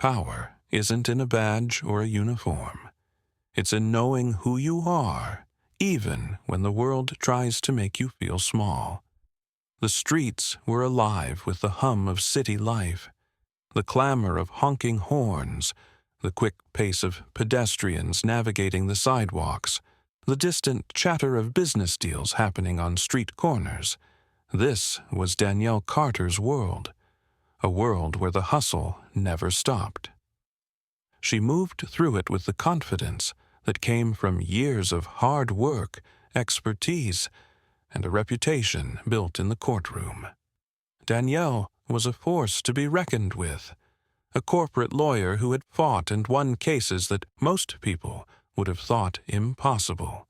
Power isn't in a badge or a uniform. It's in knowing who you are, even when the world tries to make you feel small. The streets were alive with the hum of city life, the clamor of honking horns, the quick pace of pedestrians navigating the sidewalks, the distant chatter of business deals happening on street corners. This was Danielle Carter's world, a world where the hustle never stopped. She moved through it with the confidence that came from years of hard work, expertise, and a reputation built in the courtroom. Danielle was a force to be reckoned with, a corporate lawyer who had fought and won cases that most people would have thought impossible.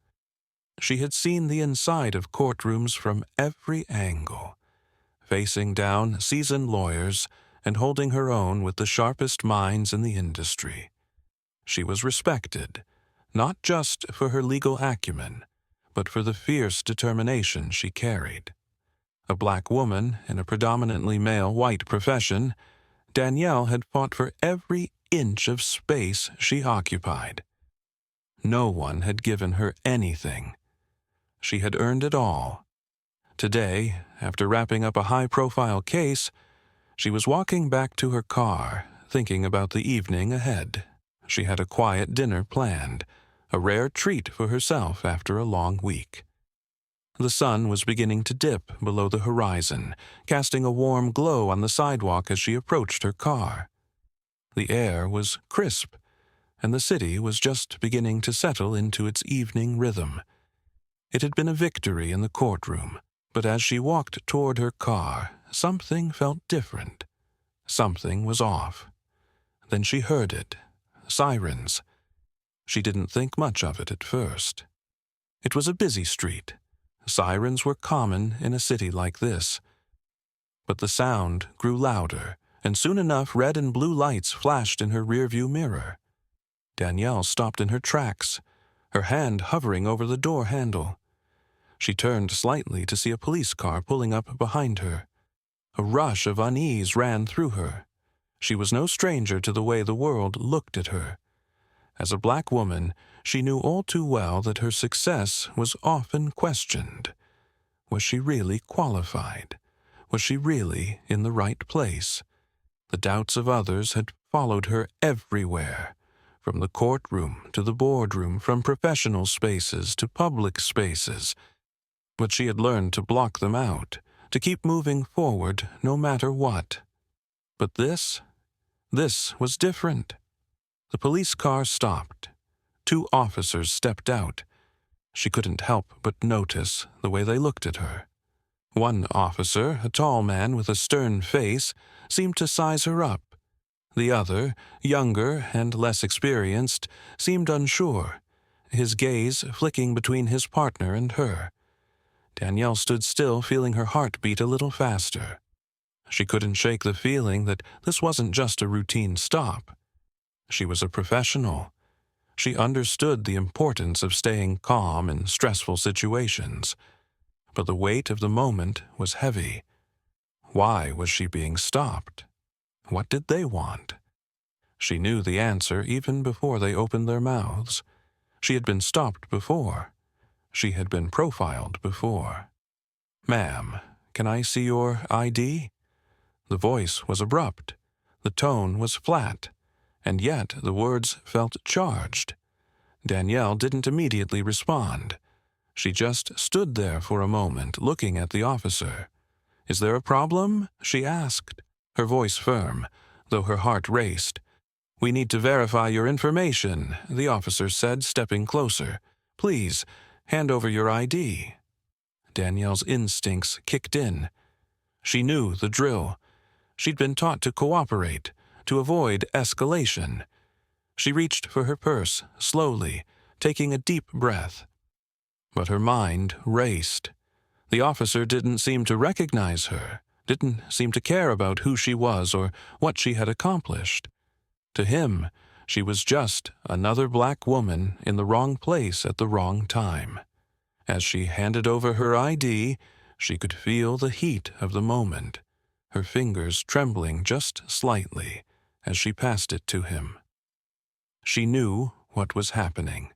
She had seen the inside of courtrooms from every angle, facing down seasoned lawyers and holding her own with the sharpest minds in the industry. She was respected, not just for her legal acumen, but for the fierce determination she carried. A black woman in a predominantly male white profession, Danielle had fought for every inch of space she occupied. No one had given her anything. She had earned it all. Today, after wrapping up a high-profile case, she was walking back to her car, thinking about the evening ahead. She had a quiet dinner planned, a rare treat for herself after a long week. The sun was beginning to dip below the horizon, casting a warm glow on the sidewalk as she approached her car. The air was crisp, and the city was just beginning to settle into its evening rhythm. It had been a victory in the courtroom, but as she walked toward her car, something felt different. Something was off. Then she heard it. Sirens. She didn't think much of it at first. It was a busy street. Sirens were common in a city like this. But the sound grew louder, and soon enough red and blue lights flashed in her rearview mirror. Danielle stopped in her tracks, her hand hovering over the door handle. She turned slightly to see a police car pulling up behind her. A rush of unease ran through her. She was no stranger to the way the world looked at her. As a black woman, she knew all too well that her success was often questioned. Was she really qualified? Was she really in the right place? The doubts of others had followed her everywhere, from the courtroom to the boardroom, from professional spaces to public spaces. But she had learned to block them out, to keep moving forward no matter what. But this was different. The police car stopped. 2 officers stepped out. She couldn't help but notice the way they looked at her. One officer, a tall man with a stern face, seemed to size her up. The other, younger and less experienced, seemed unsure, his gaze flicking between his partner and her. Danielle stood still, feeling her heart beat a little faster. She couldn't shake the feeling that this wasn't just a routine stop. She was a professional. She understood the importance of staying calm in stressful situations. But the weight of the moment was heavy. Why was she being stopped? What did they want? She knew the answer even before they opened their mouths. She had been stopped before. She had been profiled before. "Ma'am, can I see your ID?" The voice was abrupt. The tone was flat. And yet the words felt charged. Danielle didn't immediately respond. She just stood there for a moment, looking at the officer. "Is there a problem?" she asked, her voice firm, though her heart raced. "We need to verify your information," the officer said, stepping closer. "Please, hand over your ID." Danielle's instincts kicked in. She knew the drill. She'd been taught to cooperate, to avoid escalation. She reached for her purse, slowly, taking a deep breath. But her mind raced. The officer didn't seem to recognize her, didn't seem to care about who she was or what she had accomplished. To him, she was just another black woman in the wrong place at the wrong time. As she handed over her ID, she could feel the heat of the moment, her fingers trembling just slightly, as she passed it to him. She knew what was happening.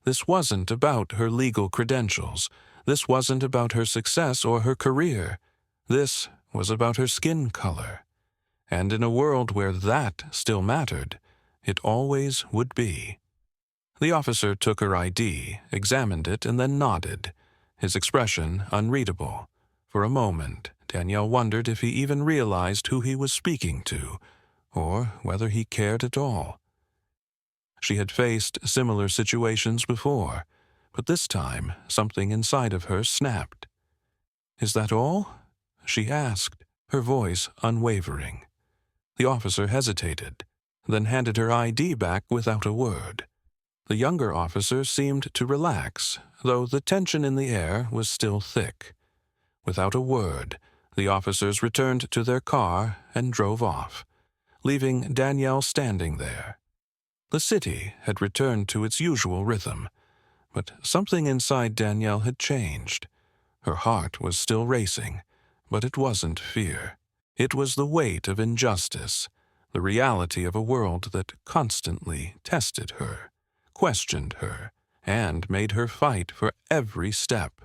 This wasn't about her legal credentials. This wasn't about her success or her career. This was about her skin color. And in a world where that still mattered, it always would be. The officer took her ID, examined it, and then nodded, his expression unreadable. For a moment, Danielle wondered if he even realized who he was speaking to, or whether he cared at all. She had faced similar situations before, but this time something inside of her snapped. "Is that all?" she asked, her voice unwavering. The officer hesitated, then handed her ID back without a word. The younger officer seemed to relax, though the tension in the air was still thick. Without a word, the officers returned to their car and drove off, leaving Danielle standing there. The city had returned to its usual rhythm, but something inside Danielle had changed. Her heart was still racing, but it wasn't fear. It was the weight of injustice, the reality of a world that constantly tested her, questioned her, and made her fight for every step.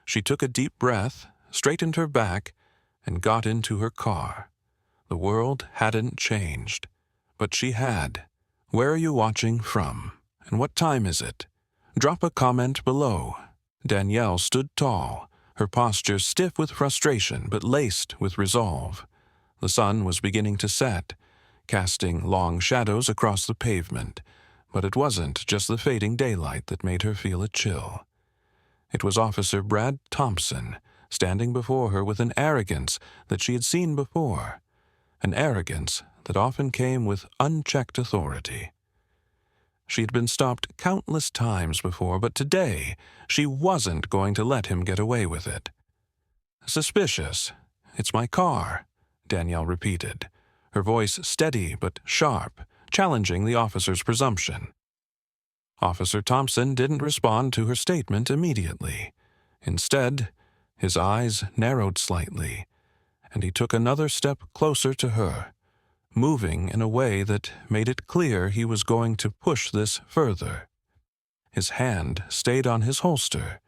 She took a deep breath, straightened her back, and got into her car. The world hadn't changed, but she had. Where are you watching from? And what time is it? Drop a comment below. Danielle stood tall, her posture stiff with frustration but laced with resolve. The sun was beginning to set, casting long shadows across the pavement, but it wasn't just the fading daylight that made her feel a chill. It was Officer Brad Thompson, standing before her with an arrogance that she had seen before, an arrogance that often came with unchecked authority. She had been stopped countless times before, but today she wasn't going to let him get away with it. "Suspicious. It's my car," Danielle repeated, her voice steady but sharp, challenging the officer's presumption. Officer Thompson didn't respond to her statement immediately. Instead, his eyes narrowed slightly, and he took another step closer to her, moving in a way that made it clear he was going to push this further. His hand stayed on his holster,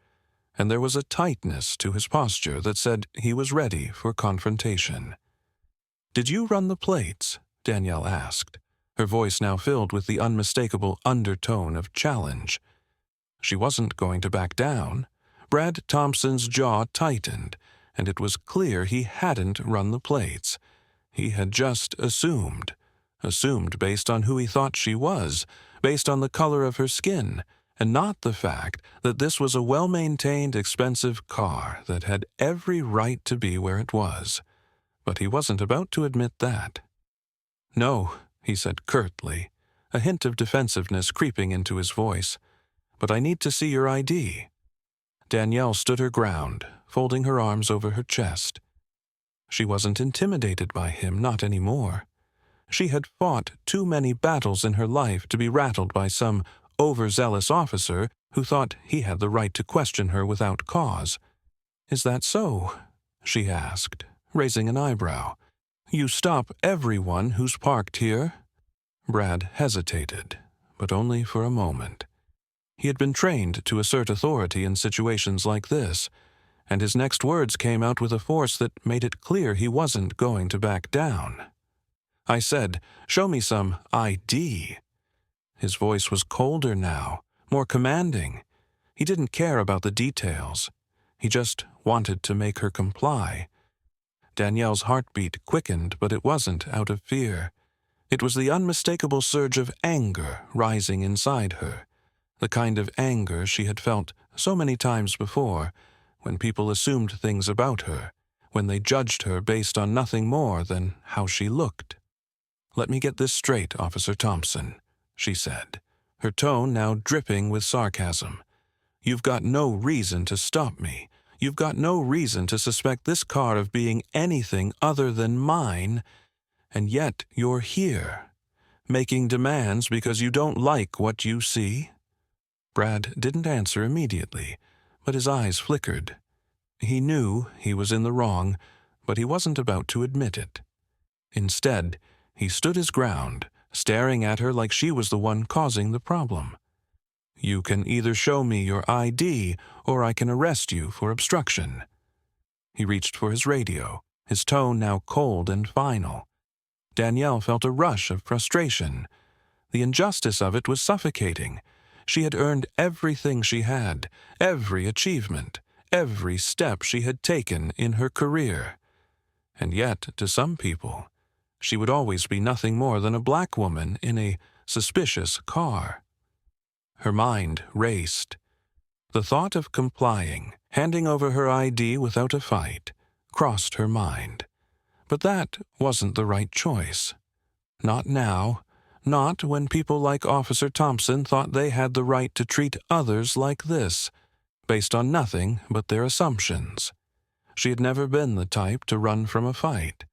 and there was a tightness to his posture that said he was ready for confrontation. "Did you run the plates?" Danielle asked, her voice now filled with the unmistakable undertone of challenge. She wasn't going to back down. Brad Thompson's jaw tightened, and it was clear he hadn't run the plates. He had just assumed based on who he thought she was, based on the color of her skin, and not the fact that this was a well-maintained, expensive car that had every right to be where it was. But he wasn't about to admit that. "No," he said curtly, a hint of defensiveness creeping into his voice, "but I need to see your ID." Danielle stood her ground, folding her arms over her chest. She wasn't intimidated by him, not anymore. She had fought too many battles in her life to be rattled by some overzealous officer who thought he had the right to question her without cause. "Is that so?" she asked, raising an eyebrow. "You stop everyone who's parked here?" Brad hesitated, but only for a moment. He had been trained to assert authority in situations like this, and his next words came out with a force that made it clear he wasn't going to back down. "I said, show me some ID." His voice was colder now, more commanding. He didn't care about the details. He just wanted to make her comply. Danielle's heartbeat quickened, but it wasn't out of fear. It was the unmistakable surge of anger rising inside her, the kind of anger she had felt so many times before, when people assumed things about her, when they judged her based on nothing more than how she looked. "Let me get this straight, Officer Thompson," she said, her tone now dripping with sarcasm. "You've got no reason to stop me. You've got no reason to suspect this car of being anything other than mine, and yet you're here, making demands because you don't like what you see?" Brad didn't answer immediately, but his eyes flickered. He knew he was in the wrong, but he wasn't about to admit it. Instead, He stood his ground, staring at her like she was the one causing the problem. "You can either show me your ID, or I can arrest you for obstruction." He reached for his radio, his tone now cold and final. Danielle felt a rush of frustration. The injustice of it was suffocating. She had earned everything she had, every achievement, every step she had taken in her career. And yet, to some people, she would always be nothing more than a black woman in a suspicious car. Her mind raced. The thought of complying, handing over her ID without a fight, crossed her mind. But that wasn't the right choice. Not now. Not when people like Officer Thompson thought they had the right to treat others like this, based on nothing but their assumptions. She had never been the type to run from a fight,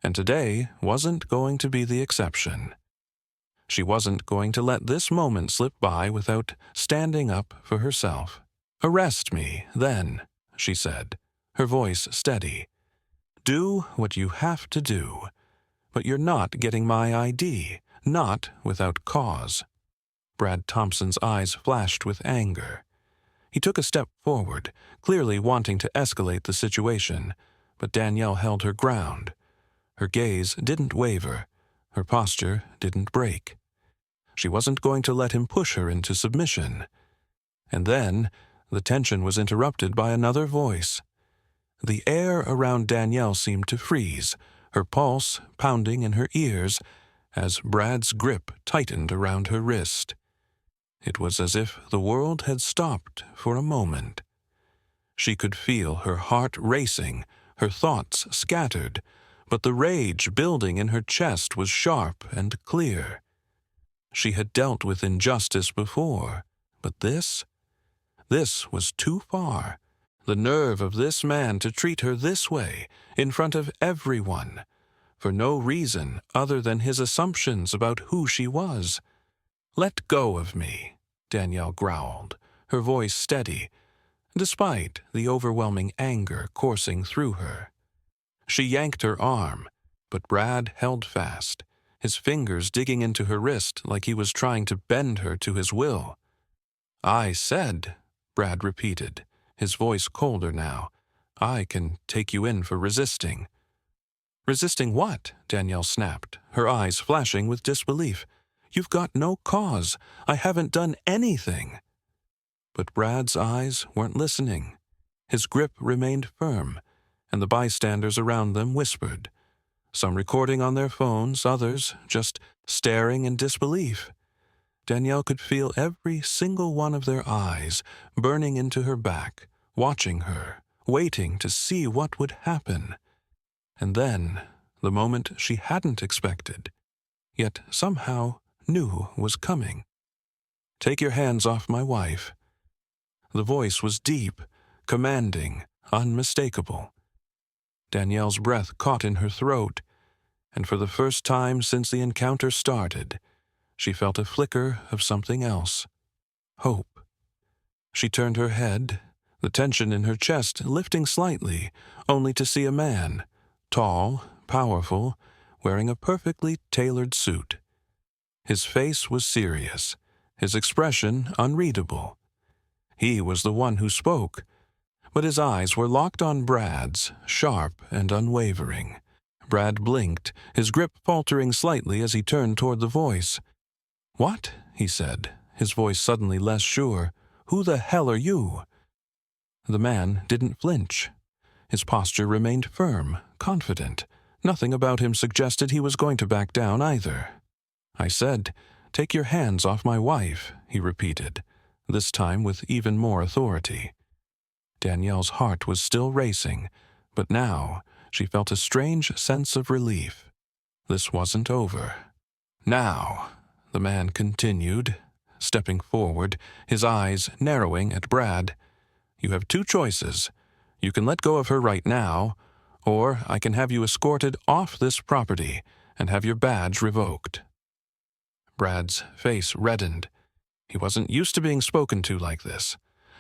and today wasn't going to be the exception. She wasn't going to let this moment slip by without standing up for herself. "Arrest me, then," she said, her voice steady. "Do what you have to do, but you're not getting my ID, not without cause." Brad Thompson's eyes flashed with anger. He took a step forward, clearly wanting to escalate the situation, but Danielle held her ground. Her gaze didn't waver. Her posture didn't break. She wasn't going to let him push her into submission. And then, the tension was interrupted by another voice. The air around Danielle seemed to freeze, her pulse pounding in her ears as Brad's grip tightened around her wrist. It was as if the world had stopped for a moment. She could feel her heart racing, her thoughts scattered, but the rage building in her chest was sharp and clear. She had dealt with injustice before, but this was too far. The nerve of this man to treat her this way, in front of everyone, for no reason other than his assumptions about who she was. "Let go of me," Danielle growled, her voice steady, despite the overwhelming anger coursing through her. She yanked her arm, but Brad held fast, his fingers digging into her wrist like he was trying to bend her to his will. "I said," Brad repeated, his voice colder now, "I can take you in for resisting." "Resisting what?" Danielle snapped, her eyes flashing with disbelief. "You've got no cause. I haven't done anything." But Brad's eyes weren't listening. His grip remained firm, and the bystanders around them whispered, some recording on their phones, others just staring in disbelief. Danielle could feel every single one of their eyes burning into her back, watching her, waiting to see what would happen. And then, the moment she hadn't expected, yet somehow knew was coming. "Take your hands off my wife." The voice was deep, commanding, unmistakable. Danielle's breath caught in her throat, and for the first time since the encounter started, she felt a flicker of something else. Hope. She turned her head, the tension in her chest lifting slightly, only to see a man, tall, powerful, wearing a perfectly tailored suit. His face was serious, his expression unreadable. He was the one who spoke, but his eyes were locked on Brad's, sharp and unwavering. Brad blinked, his grip faltering slightly as he turned toward the voice. "What?" he said, his voice suddenly less sure. "Who the hell are you?" The man didn't flinch. His posture remained firm, confident. Nothing about him suggested he was going to back down either. "I said, take your hands off my wife," he repeated, this time with even more authority. Danielle's heart was still racing, but now she felt a strange sense of relief. This wasn't over. "Now," the man continued, stepping forward, his eyes narrowing at Brad, "you have two choices. You can let go of her right now, or I can have you escorted off this property and have your badge revoked." Brad's face reddened. He wasn't used to being spoken to like this,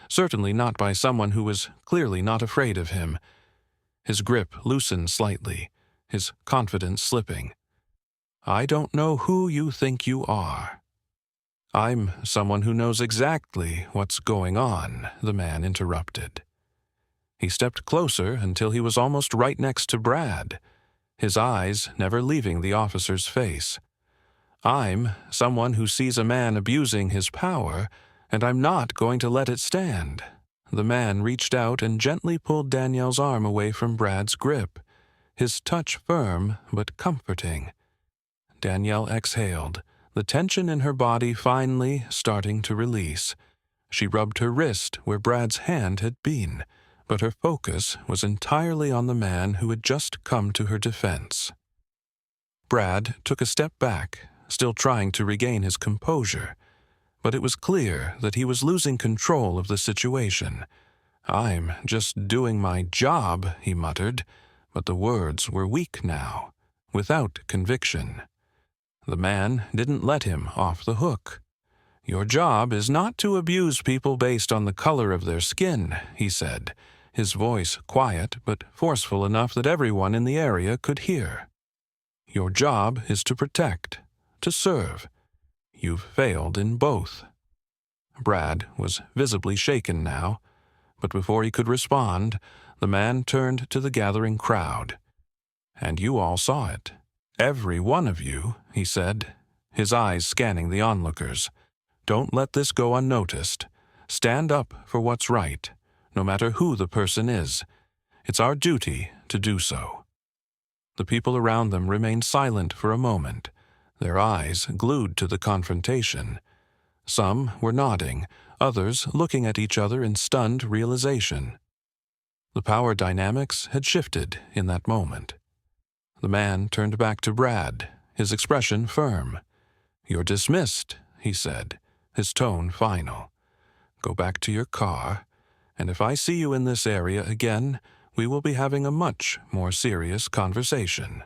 certainly not by someone who was clearly not afraid of him. His grip loosened slightly, his confidence slipping. I don't know who you think you are." "I'm someone who knows exactly what's going on," the man interrupted. He stepped closer until he was almost right next to Brad, his eyes never leaving the officer's face. "I'm someone who sees a man abusing his power, and I'm not going to let it stand." The man reached out and gently pulled Danielle's arm away from Brad's grip, his touch firm but comforting. Danielle exhaled, the tension in her body finally starting to release. She rubbed her wrist where Brad's hand had been, but her focus was entirely on the man who had just come to her defense. Brad took a step back, still trying to regain his composure, but it was clear that he was losing control of the situation. "I'm just doing my job," he muttered, but the words were weak now, without conviction. The man didn't let him off the hook. "Your job is not to abuse people based on the color of their skin," he said, his voice quiet but forceful enough that everyone in the area could hear. "Your job is to protect, to serve. You've failed in both." Brad was visibly shaken now, but before he could respond, the man turned to the gathering crowd. "And you all saw it. Every one of you," he said, his eyes scanning the onlookers. "Don't let this go unnoticed. Stand up for what's right, no matter who the person is. It's our duty to do so." The people around them remained silent for a moment, their eyes glued to the confrontation. Some were nodding, others looking at each other in stunned realization. The power dynamics had shifted in that moment. The man turned back to Brad, his expression firm. "You're dismissed," he said, his tone final. "Go back to your car, and if I see you in this area again, we will be having a much more serious conversation."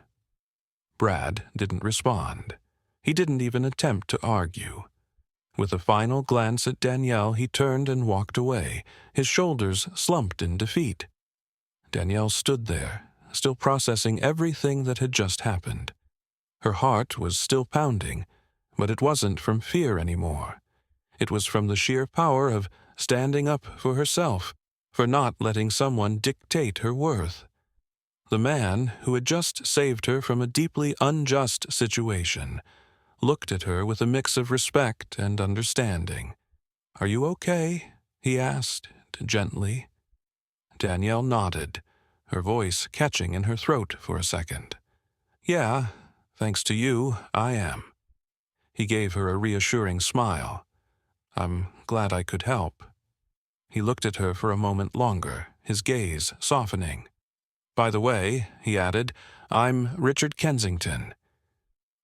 Brad didn't respond. He didn't even attempt to argue. With a final glance at Danielle, he turned and walked away, his shoulders slumped in defeat. Danielle stood there, still processing everything that had just happened. Her heart was still pounding, but it wasn't from fear anymore. It was from the sheer power of standing up for herself, for not letting someone dictate her worth. The man who had just saved her from a deeply unjust situation looked at her with a mix of respect and understanding. "Are you okay?" he asked, gently. Danielle nodded, her voice catching in her throat for a second. "Yeah, thanks to you, I am." He gave her a reassuring smile. "I'm glad I could help." He looked at her for a moment longer, his gaze softening. "By the way," he added, "I'm Richard Kensington.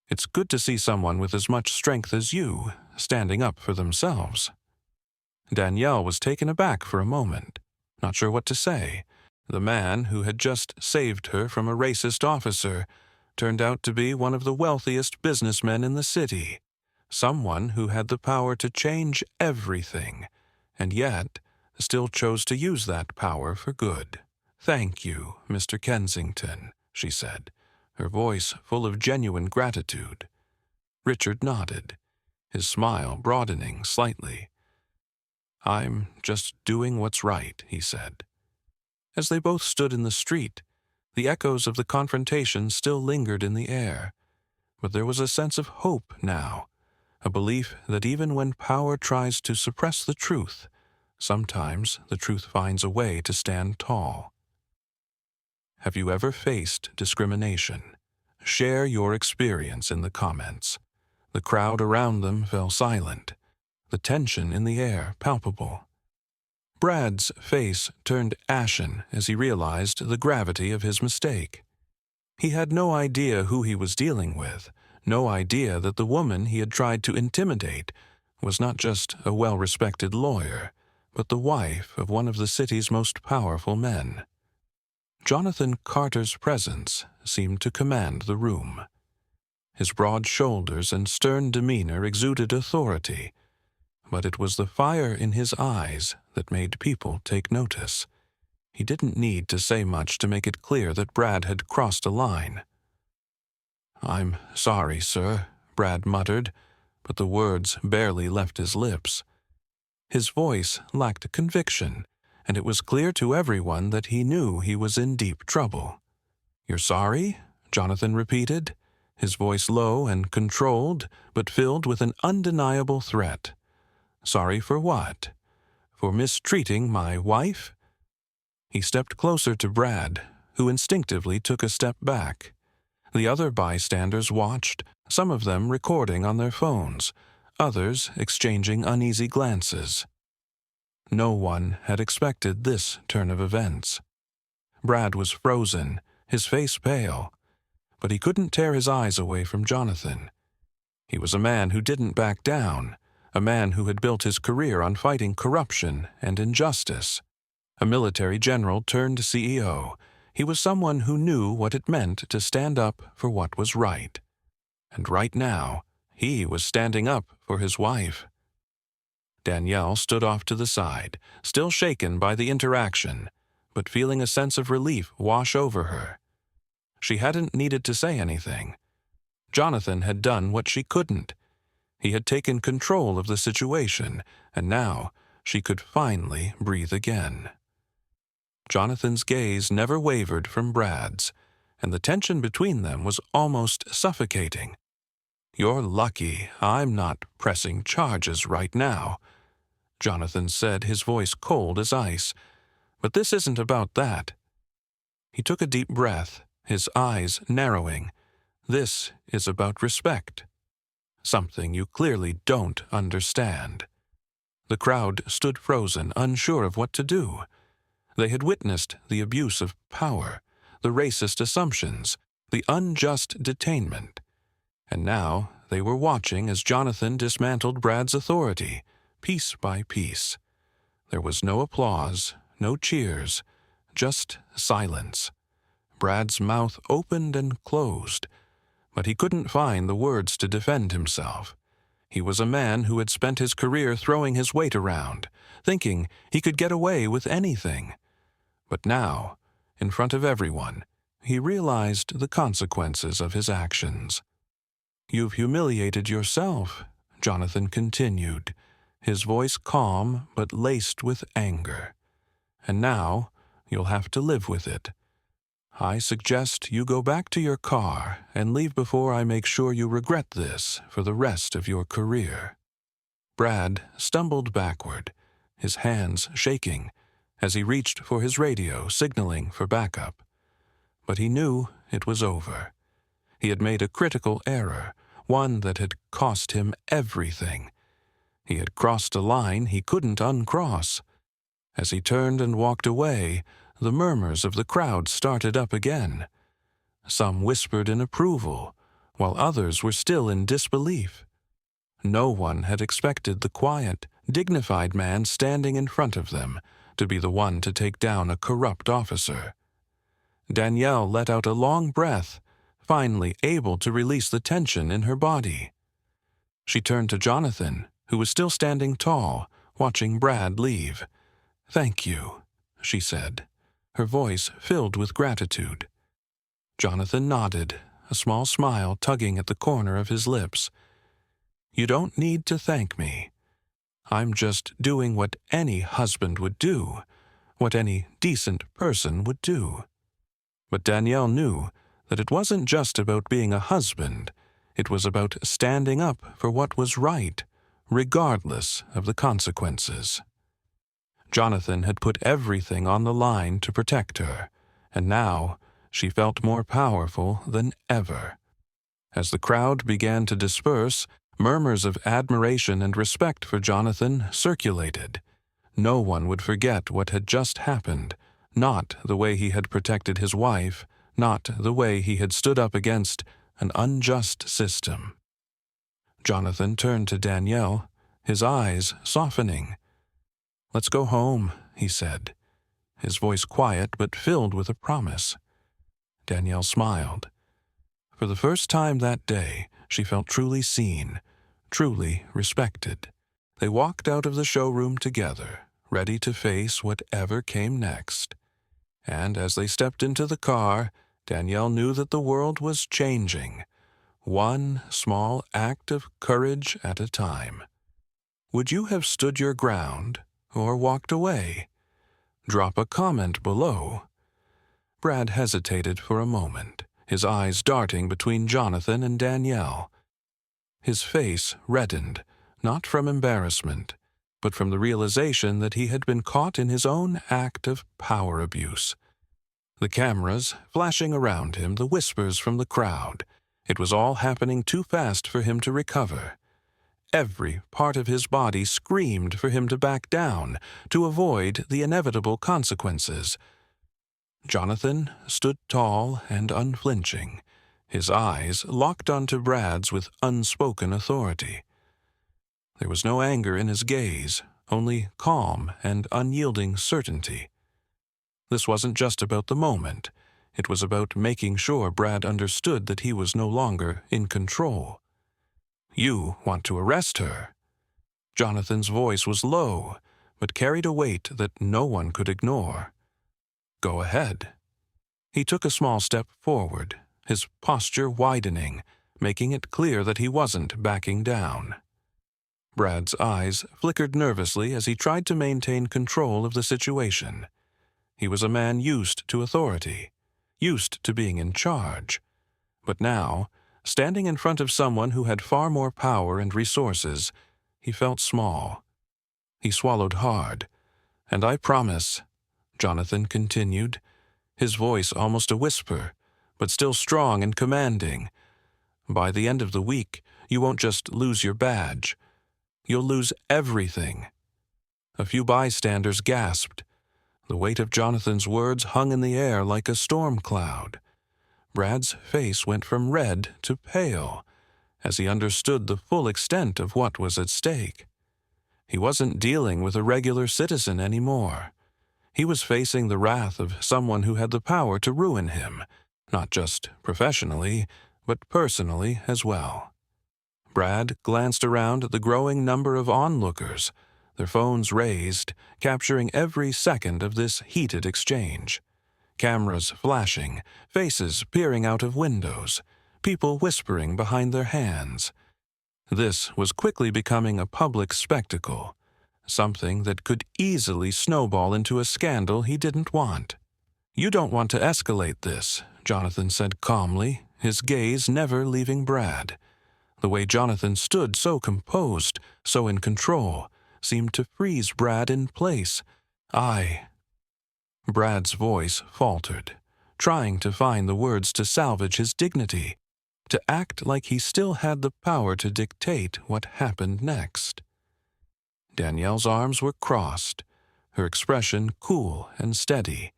It's good to see someone with as much strength as you standing up for themselves." Danielle was taken aback for a moment, not sure what to say. The man who had just saved her from a racist officer turned out to be one of the wealthiest businessmen in the city, someone who had the power to change everything, and yet still chose to use that power for good. "Thank you, Mr. Kensington," she said, her voice full of genuine gratitude. Richard nodded, his smile broadening slightly. "I'm just doing what's right," he said. As they both stood in the street, the echoes of the confrontation still lingered in the air, but there was a sense of hope now, a belief that even when power tries to suppress the truth, sometimes the truth finds a way to stand tall. Have you ever faced discrimination? Share your experience in the comments. The crowd around them fell silent, the tension in the air palpable. Brad's face turned ashen as he realized the gravity of his mistake. He had no idea who he was dealing with, no idea that the woman he had tried to intimidate was not just a well-respected lawyer, but the wife of one of the city's most powerful men. Jonathan Carter's presence seemed to command the room. His broad shoulders and stern demeanor exuded authority, but it was the fire in his eyes that made people take notice. He didn't need to say much to make it clear that Brad had crossed a line. "I'm sorry, sir," Brad muttered, but the words barely left his lips. His voice lacked conviction, and it was clear to everyone that he knew he was in deep trouble. "You're sorry?" Jonathan repeated, his voice low and controlled, but filled with an undeniable threat. "Sorry for what? For mistreating my wife?" He stepped closer to Brad, who instinctively took a step back. The other bystanders watched, some of them recording on their phones, others exchanging uneasy glances. No one had expected this turn of events. Brad was frozen, his face pale, but he couldn't tear his eyes away from Jonathan. He was a man who didn't back down, a man who had built his career on fighting corruption and injustice. A military general turned CEO, he was someone who knew what it meant to stand up for what was right. And right now, he was standing up for his wife. Danielle stood off to the side, still shaken by the interaction, but feeling a sense of relief wash over her. She hadn't needed to say anything. Jonathan had done what she couldn't. He had taken control of the situation, and now she could finally breathe again. Jonathan's gaze never wavered from Brad's, and the tension between them was almost suffocating. "You're lucky I'm not pressing charges right now," Jonathan said, his voice cold as ice. "But this isn't about that." He took a deep breath, his eyes narrowing. "This is about respect. Something you clearly don't understand." The crowd stood frozen, unsure of what to do. They had witnessed the abuse of power, the racist assumptions, the unjust detainment. And now they were watching as Jonathan dismantled Brad's authority, piece by piece. There was no applause, no cheers, just silence. Brad's mouth opened and closed, but he couldn't find the words to defend himself. He was a man who had spent his career throwing his weight around, thinking he could get away with anything. But now, in front of everyone, he realized the consequences of his actions. "You've humiliated yourself," Jonathan continued, his voice calm but laced with anger. "And now you'll have to live with it. I suggest you go back to your car and leave before I make sure you regret this for the rest of your career." Brad stumbled backward, his hands shaking, as he reached for his radio, signaling for backup. But he knew it was over. He had made a critical error, one that had cost him everything. He had crossed a line he couldn't uncross. As he turned and walked away, the murmurs of the crowd started up again. Some whispered in approval, while others were still in disbelief. No one had expected the quiet, dignified man standing in front of them to be the one to take down a corrupt officer. Danielle let out a long breath, finally able to release the tension in her body. She turned to Jonathan, who was still standing tall, watching Brad leave. "Thank you," she said, her voice filled with gratitude. Jonathan nodded, a small smile tugging at the corner of his lips. "You don't need to thank me. I'm just doing what any husband would do, what any decent person would do." But Danielle knew that it wasn't just about being a husband. It was about standing up for what was right, regardless of the consequences. Jonathan had put everything on the line to protect her, and now she felt more powerful than ever. As the crowd began to disperse, murmurs of admiration and respect for Jonathan circulated. No one would forget what had just happened, not the way he had protected his wife, not the way he had stood up against an unjust system. Jonathan turned to Danielle, his eyes softening. "Let's go home," he said, his voice quiet but filled with a promise. Danielle smiled. For the first time that day, she felt truly seen, truly respected. They walked out of the showroom together, ready to face whatever came next. And as they stepped into the car, Danielle knew that the world was changing, one small act of courage at a time. Would you have stood your ground or walked away? Drop a comment below. Brad hesitated for a moment, his eyes darting between Jonathan and Danielle. His face reddened, not from embarrassment, but from the realization that he had been caught in his own act of power abuse. The cameras flashing around him, the whispers from the crowd. It was all happening too fast for him to recover. Every part of his body screamed for him to back down, to avoid the inevitable consequences. Jonathan stood tall and unflinching, his eyes locked onto Brad's with unspoken authority. There was no anger in his gaze, only calm and unyielding certainty. This wasn't just about the moment. It was about making sure Brad understood that he was no longer in control. You want to arrest her. Jonathan's voice was low, but carried a weight that no one could ignore. Go ahead. He took a small step forward, his posture widening, making it clear that he wasn't backing down. Brad's eyes flickered nervously as he tried to maintain control of the situation. He was a man used to authority, used to being in charge. But now, standing in front of someone who had far more power and resources, he felt small. He swallowed hard. And I promise, Jonathan continued, his voice almost a whisper, but still strong and commanding. By the end of the week, you won't just lose your badge. You'll lose everything. A few bystanders gasped. The weight of Jonathan's words hung in the air like a storm cloud. Brad's face went from red to pale as he understood the full extent of what was at stake. He wasn't dealing with a regular citizen anymore. He was facing the wrath of someone who had the power to ruin him, not just professionally, but personally as well. Brad glanced around at the growing number of onlookers, their phones raised, capturing every second of this heated exchange. Cameras flashing, faces peering out of windows, people whispering behind their hands. This was quickly becoming a public spectacle, something that could easily snowball into a scandal he didn't want. You don't want to escalate this, Jonathan said calmly, his gaze never leaving Brad. The way Jonathan stood so composed, so in control, seemed to freeze Brad in place. Brad's voice faltered, trying to find the words to salvage his dignity, to act like he still had the power to dictate what happened next. Danielle's arms were crossed, her expression cool and steady,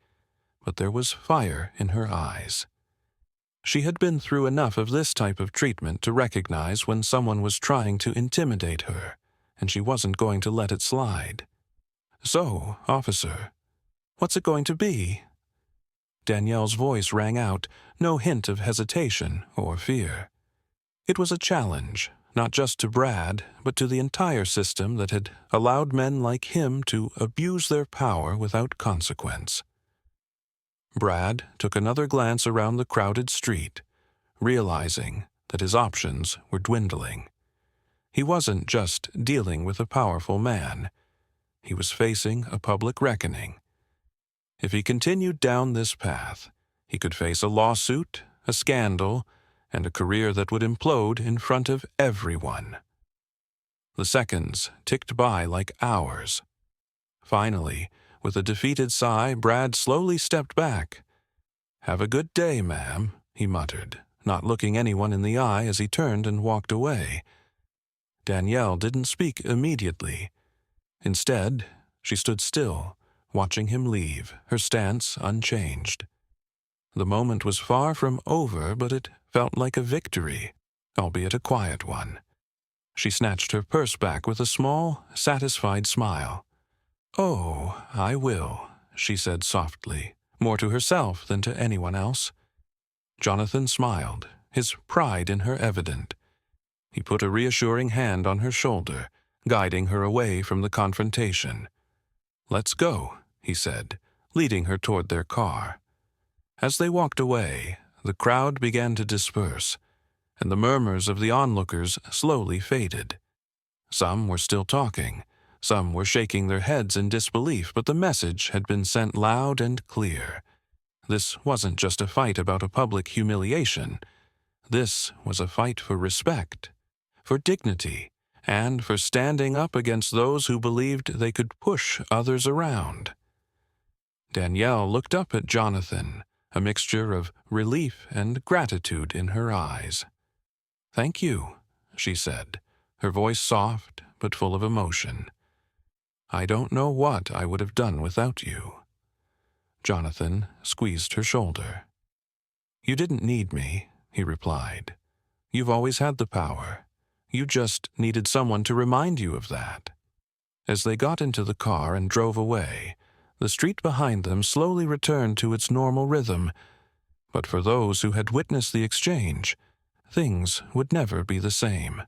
but there was fire in her eyes. She had been through enough of this type of treatment to recognize when someone was trying to intimidate her, and she wasn't going to let it slide. So, officer, what's it going to be? Danielle's voice rang out, no hint of hesitation or fear. It was a challenge, not just to Brad, but to the entire system that had allowed men like him to abuse their power without consequence. Brad took another glance around the crowded street, realizing that his options were dwindling. He wasn't just dealing with a powerful man. He was facing a public reckoning. If he continued down this path, he could face a lawsuit, a scandal, and a career that would implode in front of everyone. The seconds ticked by like hours. Finally, with a defeated sigh, Brad slowly stepped back. "Have a good day, ma'am," he muttered, not looking anyone in the eye as he turned and walked away. Danielle didn't speak immediately. Instead, she stood still, watching him leave, her stance unchanged. The moment was far from over, but it felt like a victory, albeit a quiet one. She snatched her purse back with a small, satisfied smile. "Oh, I will," she said softly, more to herself than to anyone else. Jonathan smiled, his pride in her evident. He put a reassuring hand on her shoulder, guiding her away from the confrontation. "Let's go," he said, leading her toward their car. As they walked away, the crowd began to disperse. and the murmurs of the onlookers slowly faded. Some were still talking, some were shaking their heads in disbelief, but the message had been sent loud and clear. This wasn't just a fight about a public humiliation. This was a fight for respect, for dignity, and for standing up against those who believed they could push others around. Danielle looked up at Jonathan, a mixture of relief and gratitude in her eyes. "Thank you," she said, her voice soft but full of emotion. "I don't know what I would have done without you." Jonathan squeezed her shoulder. "You didn't need me," he replied. "You've always had the power. You just needed someone to remind you of that." As they got into the car and drove away, the street behind them slowly returned to its normal rhythm. But for those who had witnessed the exchange, things would never be the same.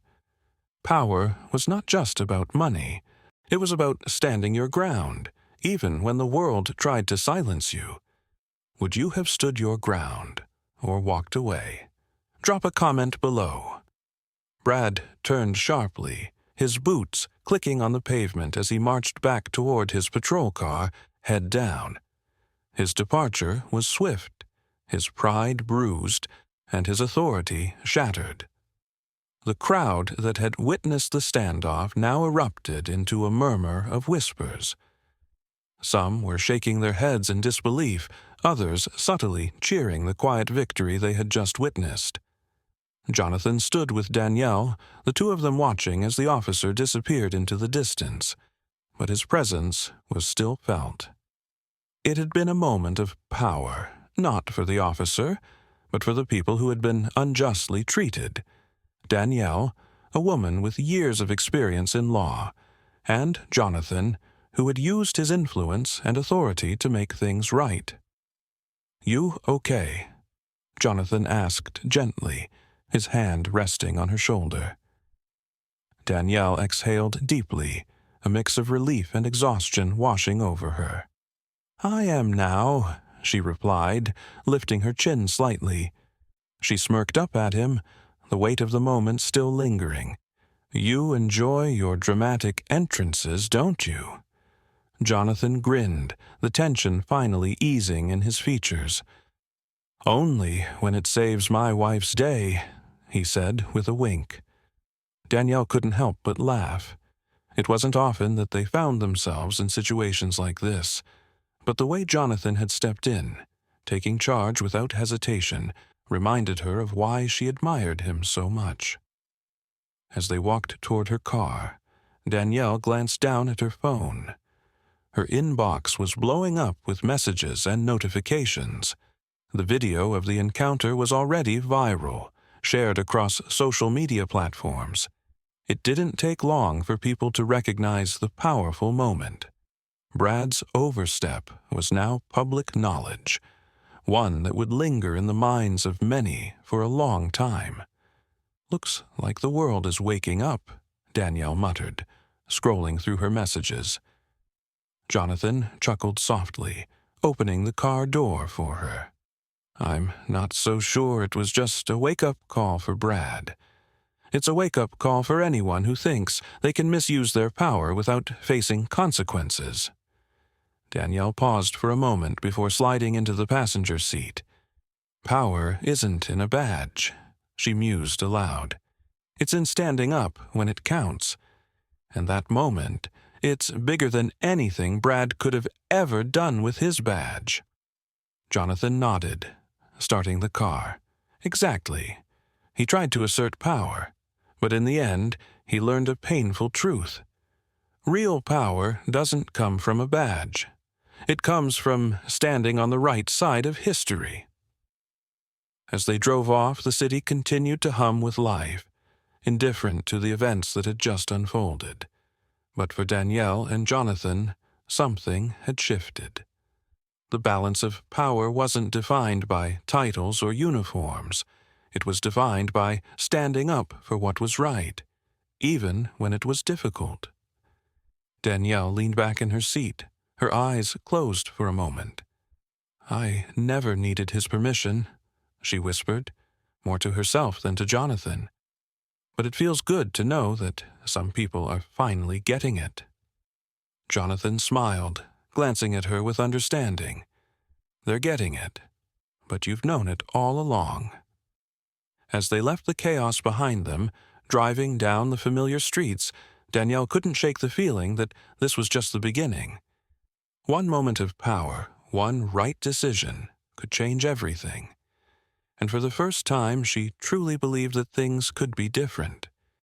Power was not just about money. It was about standing your ground, even when the world tried to silence you. Would you have stood your ground or walked away? Drop a comment below. Brad turned sharply, his boots clicking on the pavement as he marched back toward his patrol car, head down. His departure was swift, his pride bruised, and his authority shattered. The crowd that had witnessed the standoff now erupted into a murmur of whispers. Some were shaking their heads in disbelief, others subtly cheering the quiet victory they had just witnessed. Jonathan stood with Danielle, the two of them watching as the officer disappeared into the distance, but his presence was still felt. It had been a moment of power, not for the officer, but for the people who had been unjustly treated. Danielle, a woman with years of experience in law, and Jonathan, who had used his influence and authority to make things right. "You okay?" Jonathan asked gently, his hand resting on her shoulder. Danielle exhaled deeply, a mix of relief and exhaustion washing over her. "I am now," she replied, lifting her chin slightly. She smirked up at him, the weight of the moment still lingering. "You enjoy your dramatic entrances, don't you?" Jonathan grinned, the tension finally easing in his features. "Only when it saves my wife's day," he said with a wink. Danielle couldn't help but laugh. It wasn't often that they found themselves in situations like this, but the way Jonathan had stepped in, taking charge without hesitation, reminded her of why she admired him so much. As they walked toward her car, Danielle glanced down at her phone. Her inbox was blowing up with messages and notifications. The video of the encounter was already viral, shared across social media platforms. It didn't take long for people to recognize the powerful moment. Brad's overstep was now public knowledge, one that would linger in the minds of many for a long time. "Looks like the world is waking up," Danielle muttered, scrolling through her messages. Jonathan chuckled softly, opening the car door for her. "I'm not so sure it was just a wake-up call for Brad. It's a wake-up call for anyone who thinks they can misuse their power without facing consequences." Danielle paused for a moment before sliding into the passenger seat. "Power isn't in a badge," she mused aloud. "It's in standing up when it counts. And that moment, it's bigger than anything Brad could have ever done with his badge." Jonathan nodded, starting the car. Exactly. He tried to assert power, but in the end, he learned a painful truth. Real power doesn't come from a badge. It comes from standing on the right side of history. As they drove off, the city continued to hum with life, indifferent to the events that had just unfolded. But for Danielle and Jonathan, something had shifted. The balance of power wasn't defined by titles or uniforms. It was defined by standing up for what was right, even when it was difficult. Danielle leaned back in her seat, her eyes closed for a moment. "I never needed his permission," she whispered. more to herself than to Jonathan. But it feels good to know that some people are finally getting it. Jonathan smiled, glancing at her with understanding. They're getting it, but you've known it all along. As they left the chaos behind them, driving down the familiar streets, Danielle couldn't shake the feeling that this was just the beginning. One moment of power, one right decision, could change everything. And for the first time, she truly believed that things could be different.